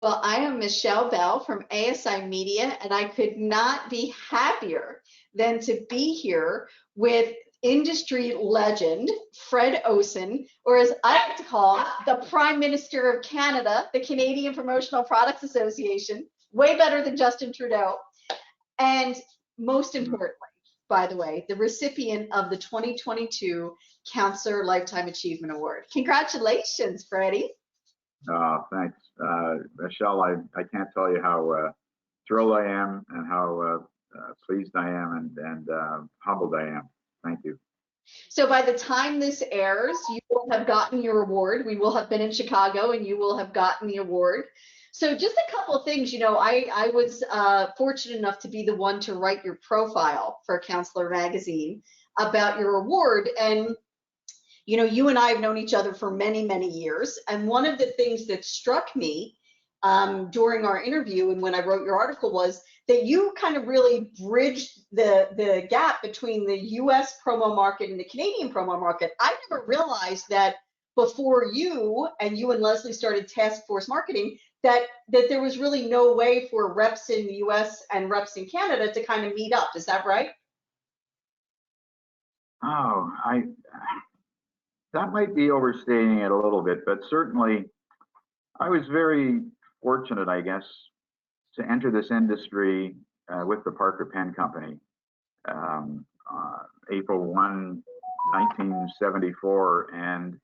Well, I am Michelle Bell from ASI Media, and I could not be happier than to be here with industry legend Fred Oesen, or as I like to call him, the Prime Minister of Canada, the Canadian Promotional Products Association, way better than Justin Trudeau. And most importantly, by the way, the recipient of the 2022 Counselor Lifetime Achievement Award. Congratulations, Freddie. Thanks, Michelle. I can't tell you how thrilled I am and how pleased I am and humbled I am. Thank you. So by the time this airs, you will have gotten your award. We will have been in Chicago and you will have gotten the award. So just a couple of things, I was fortunate enough to be the one to write your profile for Counselor Magazine about your award. And you and I have known each other for many, many years. And one of the things that struck me during our interview and when I wrote your article was that you kind of really bridged the gap between the US promo market and the Canadian promo market. I never realized that before you and Leslie started Task Force Marketing, that there was really no way for reps in the US and reps in Canada to kind of meet up. Is that right? Oh, that might be overstating it a little bit, but certainly I was very fortunate, I guess, to enter this industry with the Parker Pen Company. April 1, 1974, and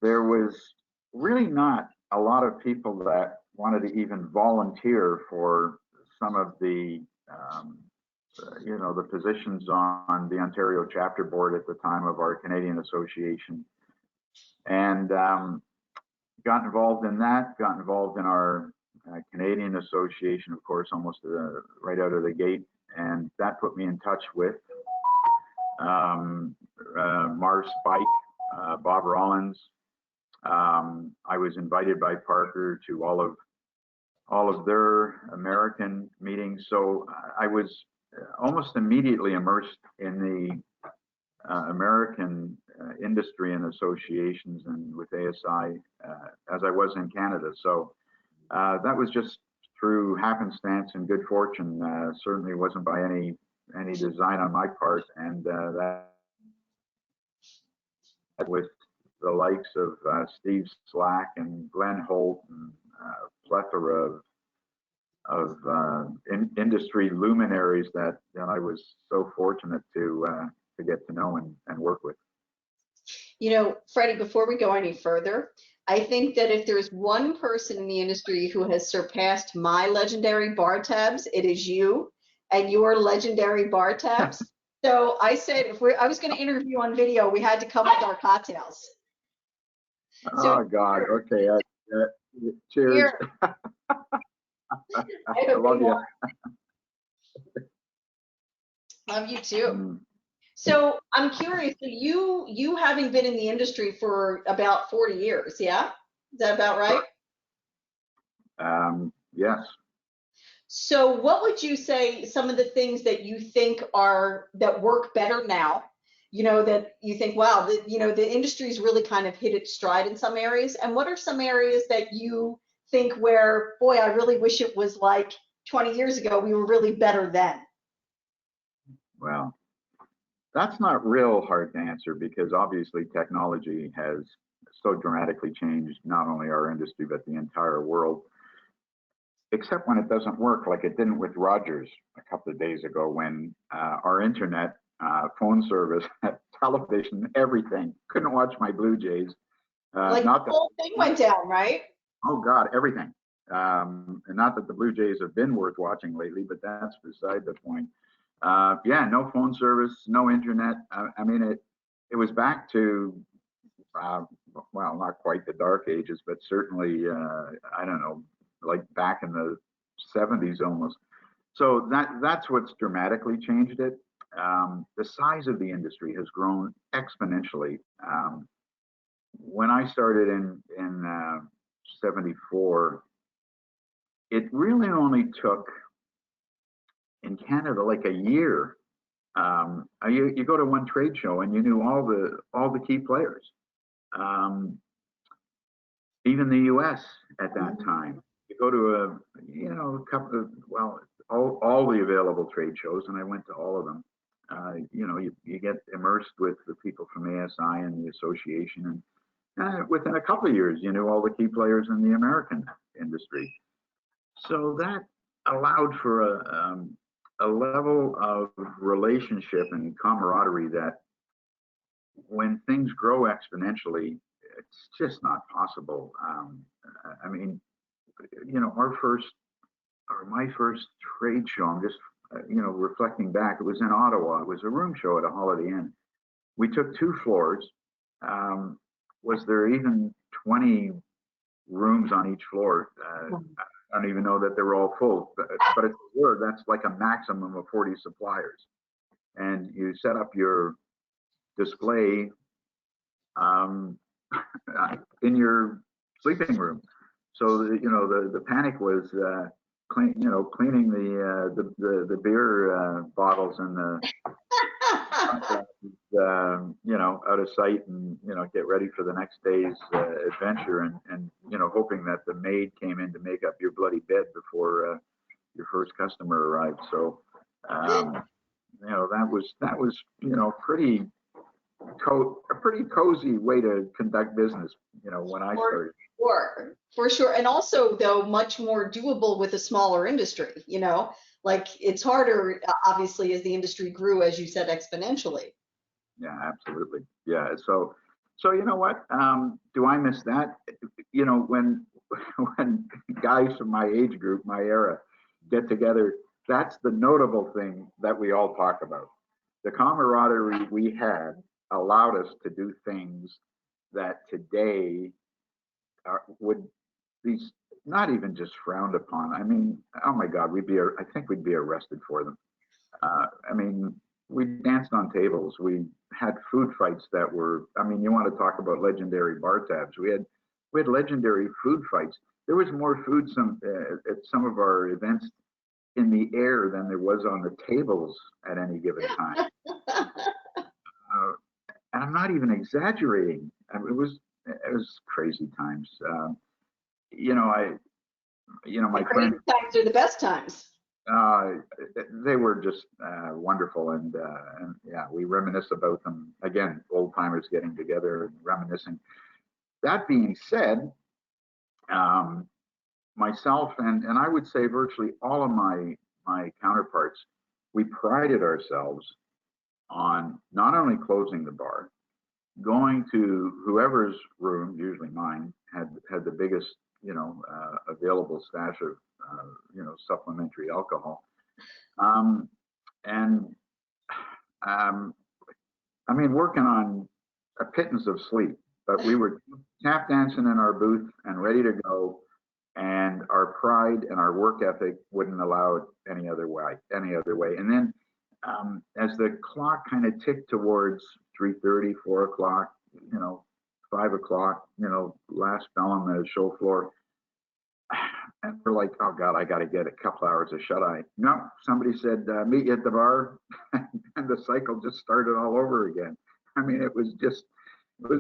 there was really not a lot of people that wanted to even volunteer for some of the the positions on the Ontario chapter board at the time of our Canadian Association, and got involved in that, got involved in our Canadian Association, of course, almost right out of the gate, and that put me in touch with Mars Spike, Bob Rollins. I was invited by Parker to all of their American meetings, so I was almost immediately immersed in the American industry and associations and with ASI as I was in Canada. So that was just through happenstance and good fortune. Certainly wasn't by any design on my part, and that with the likes of Steve Slack and Glenn Holt and a plethora of industry luminaries that I was so fortunate to get to know and work with. Freddie, before we go any further, I think that if there's one person in the industry who has surpassed my legendary bar tabs, it is you and your legendary bar tabs. So I said, I was going to interview on video, we had to come with our cocktails. Oh, God. Okay. Cheers. I love you. Love you too. So I'm curious, so you having been in the industry for about 40 years, yeah? Is that about right? Yes. So what would you say some of the things that you think that work better now? That you think, wow, the industry's really kind of hit its stride in some areas. And what are some areas that you think where, boy, I really wish it was like 20 years ago, we were really better then? Well, that's not real hard to answer because obviously technology has so dramatically changed not only our industry, but the entire world, except when it doesn't work like it didn't with Rogers a couple of days ago when our internet, phone service, television, everything, couldn't watch my Blue Jays. Like the whole thing went down, right? Oh God, everything. And not that the Blue Jays have been worth watching lately, but that's beside the point. Yeah, no phone service, no internet. I mean, it was back to, well, not quite the dark ages, but certainly, I don't know, like back in the 70s almost. So that's what's dramatically changed it. The size of the industry has grown exponentially. When I started in 74, it really only took in Canada like a year. You go to one trade show and you knew all the key players. Even the U.S. at that time. you go to a couple of, well, all the available trade shows, and I went to all of them. You get immersed with the people from ASI and the association, and within a couple of years, you knew all the key players in the American industry. So that allowed for a level of relationship and camaraderie that when things grow exponentially, it's just not possible. I mean, my first trade show, I'm just, reflecting back, it was in Ottawa. It was a room show at a Holiday Inn. We took 2 floors. Was there even 20 rooms on each floor? I don't even know that they were all full, but if they were, that's like a maximum of 40 suppliers. And you set up your display in your sleeping room. So the panic was cleaning the beer bottles and the out of sight, and get ready for the next day's adventure, and hoping that the maid came in to make up your bloody bed before your first customer arrived. So that was a pretty cozy way to conduct business, when I started. For sure. And also, though, much more doable with a smaller industry, like it's harder, obviously, as the industry grew, as you said, exponentially. Yeah, absolutely. Yeah. So you know what? Do I miss that? When guys from my age group, my era, get together, that's the notable thing that we all talk about. The camaraderie we had allowed us to do things that today would be not even just frowned upon. I mean, oh my God, I think we'd be arrested for them. I mean, we danced on tables. We had food fights that were, I mean, you want to talk about legendary bar tabs. We had legendary food fights. There was more food at some of our events in the air than there was on the tables at any given time. And I'm not even exaggerating. I mean, it was crazy times. My friends. Times are the best times. They were just wonderful, and yeah, we reminisce about them again. Old timers getting together and reminiscing. That being said, myself and I would say virtually all of my counterparts, we prided ourselves on not only closing the bar, going to whoever's room, usually mine, had the biggest available stash of supplementary alcohol, and I mean, working on a pittance of sleep, but we were tap dancing in our booth and ready to go, and our pride and our work ethic wouldn't allow it any other way. And then as the clock kind of ticked towards 3:30, 4 o'clock, 5 o'clock, last bell on the show floor, and we're like, oh God, I got to get a couple hours of shut eye. No, somebody said, meet you at the bar, and the cycle just started all over again. I mean, it was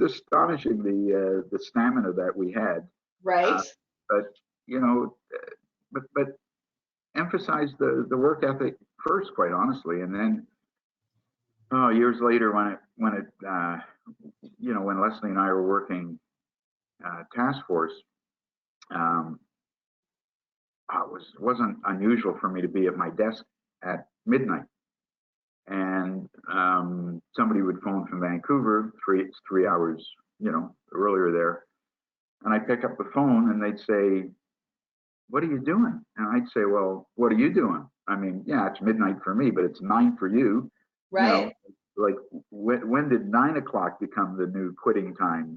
astonishing, the stamina that we had. Right. But emphasize the work ethic first, quite honestly, and then years later, when Leslie and I were working task force, it wasn't unusual for me to be at my desk at midnight, and somebody would phone from Vancouver, three hours earlier there, and I pick up the phone and they'd say, what are you doing? And I'd say, well, what are you doing? I mean, yeah, it's midnight for me, but it's 9 for you. Right. Like when did 9 o'clock become the new quitting time?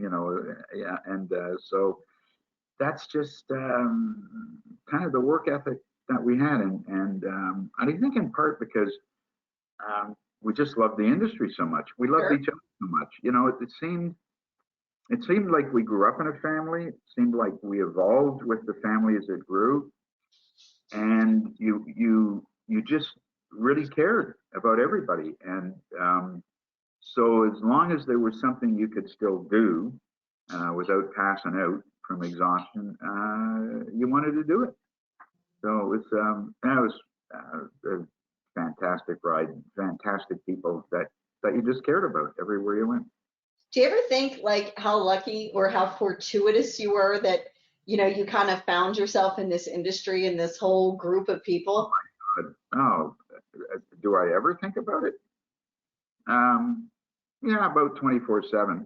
Yeah. And so that's just kind of the work ethic that we had. And I think in part because we just loved the industry so much. We loved each other so much. It seemed like we grew up in a family. It seemed like we evolved with the family as it grew, and you just really cared about everybody. And so as long as there was something you could still do without passing out from exhaustion, you wanted to do it. So it was a fantastic ride, fantastic people that you just cared about everywhere you went. Do you ever think like how lucky or how fortuitous you were that, you kind of found yourself in this industry and this whole group of people? But, oh, do I ever think about it? Yeah, about 24/7.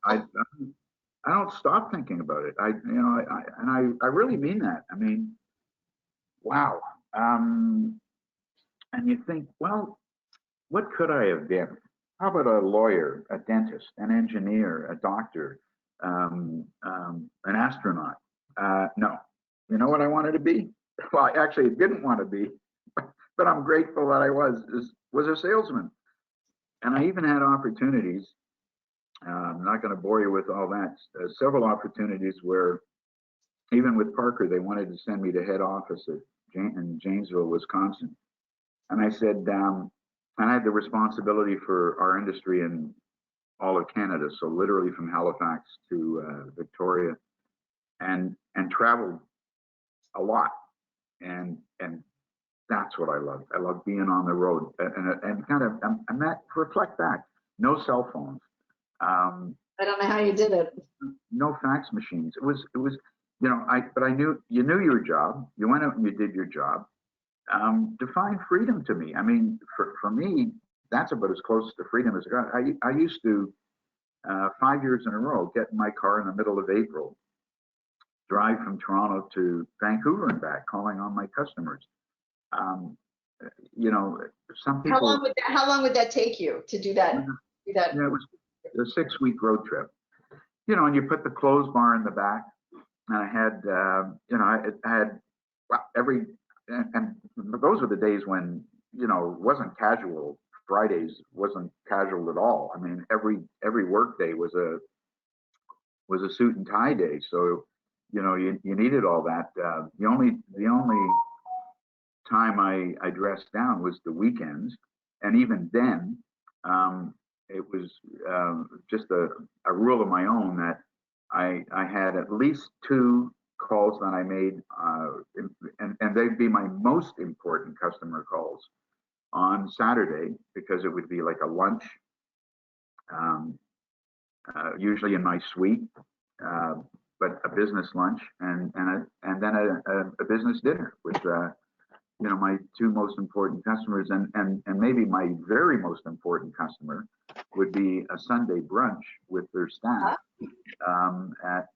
I don't stop thinking about it. I really mean that. I mean, wow. And you think, well, what could I have been? How about a lawyer, a dentist, an engineer, a doctor, an astronaut? No. You know what I wanted to be? Well, I actually didn't want to be, but I'm grateful that I was a salesman. And I even had opportunities. I'm not going to bore you with all that. Several opportunities where, even with Parker, they wanted to send me to head office in Janesville, Wisconsin. And I said, I had the responsibility for our industry in all of Canada, so literally from Halifax to Victoria, and traveled a lot. And that's what I love. I love being on the road and kind of, and that, reflect back, no cell phones. I don't know how you did it. No fax machines. It was, but I knew, you knew your job. You went out and you did your job. Define freedom to me. I mean, for me, that's about as close to freedom as I got. I used to, 5 years in a row, get in my car in the middle of April, drive from Toronto to Vancouver and back, calling on my customers. Some people. How long would that take you to do that? Yeah, it was a 6-week road trip. And you put the clothes bar in the back, and I had, I had and those were the days when, it wasn't casual. Fridays wasn't casual at all. I mean, every work day was a suit and tie day. So, you needed all that. The only time I dressed down was the weekends. And even then, it was just a rule of my own that I had at least 2 calls that I made, and they'd be my most important customer calls on Saturday, because it would be like a lunch, usually in my suite, but a business lunch, and then a business dinner with my 2 most important customers, and maybe my very most important customer would be a Sunday brunch with their staff at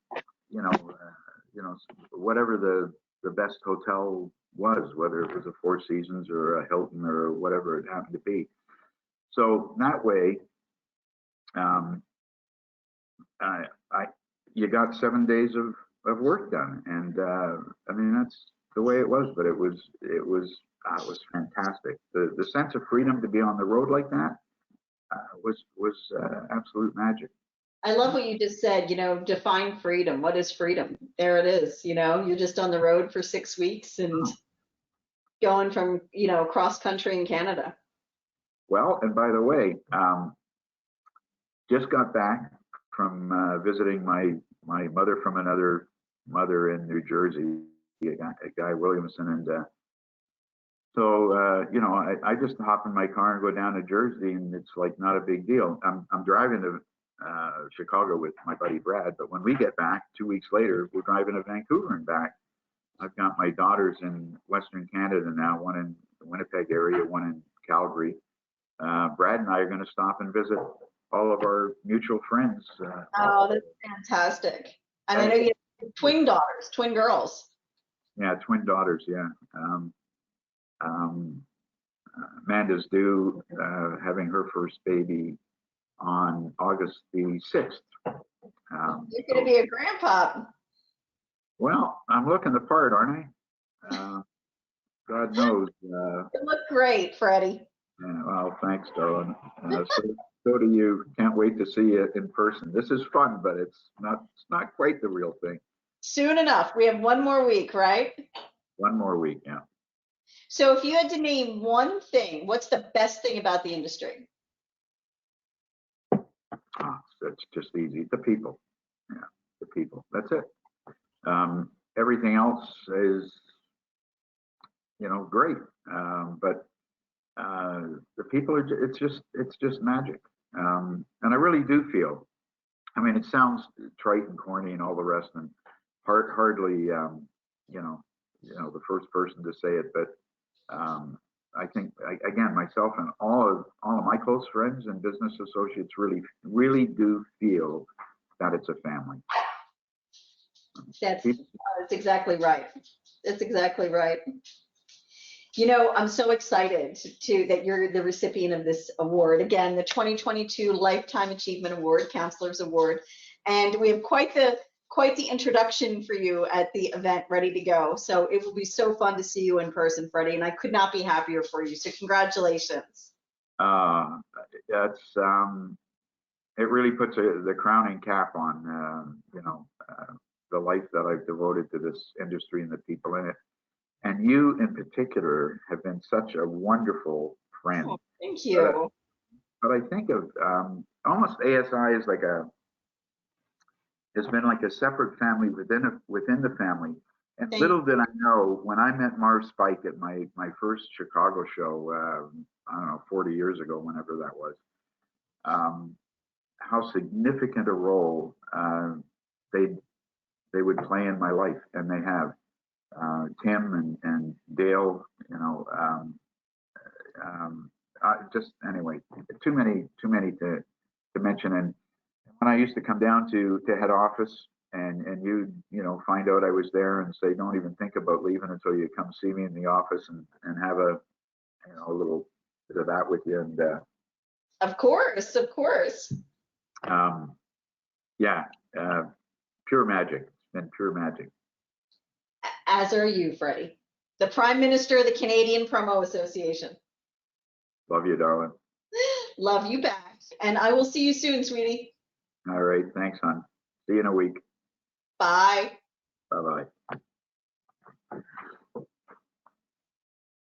whatever the best hotel was, whether it was a Four Seasons or a Hilton or whatever it happened to be. So that way, you got 7 days of work done, and I mean, that's the way it was. But it was fantastic. The sense of freedom to be on the road like that was absolute magic. I love what you just said, define freedom. What is freedom? There it is. You're just on the road for 6 weeks and going from, cross country in Canada. Well, and by the way, just got back from visiting my mother from another mother in New Jersey, a guy Williamson, and so I just hop in my car and go down to Jersey, and it's like not a big deal. I'm driving to Chicago with my buddy Brad, but when we get back 2 weeks later, we're driving to Vancouver and back. I've got my daughters in Western Canada now, one in the Winnipeg area, one in Calgary. Brad and I are going to stop and visit all of our mutual friends. Oh, that's fantastic. And I know you have twin daughters, twin girls. Yeah, twin daughters, yeah. Amanda's due, having her first baby on August the 6th. You're going to be a grandpa. Well, I'm looking the part, aren't I? God knows. You look great, Freddie. Yeah, well, thanks, darling. So do you. Can't wait to see you in person. This is fun, but it's not quite the real thing. Soon enough. We have 1 more week, right? 1 more week, yeah. So if you had to name one thing, what's the best thing about the industry? It's just easy. The people. Yeah. the people. That's it. Everything else is, great. But the people are, it's just magic. And I really do feel, I mean, it sounds trite and corny and all the rest, and hardly, the first person to say it, but I think, again, myself and all of my close friends and business associates really do feel that it's a family. That's exactly right. That's exactly right. I'm so excited that you're the recipient of this award. Again, the 2022 Lifetime Achievement Award, Counselor's Award. And we have quite the introduction for you at the event ready to go. So it will be so fun to see you in person, Freddie, and I could not be happier for you. So congratulations. That's it really puts the crowning cap on the life that I've devoted to this industry and the people in it. And you in particular have been such a wonderful friend. Oh, thank you. But I think of almost ASI is has been like a separate family within the family. And little did I know, when I met Marv Spike at my first Chicago show, I don't know, 40 years ago, whenever that was, how significant a role they would play in my life, and they have. Tim and Dale, just anyway, too many to mention. And when I used to come down to head office, and you find out I was there and say, don't even think about leaving until you come see me in the office and have a little bit of that with you. And of course. Yeah, pure magic. It's been pure magic. As are you, Freddie, the Prime Minister of the Canadian Promo Association. Love you, darling. Love you back. And I will see you soon, sweetie. All right. Thanks, hon. See you in a week. Bye. Bye-bye.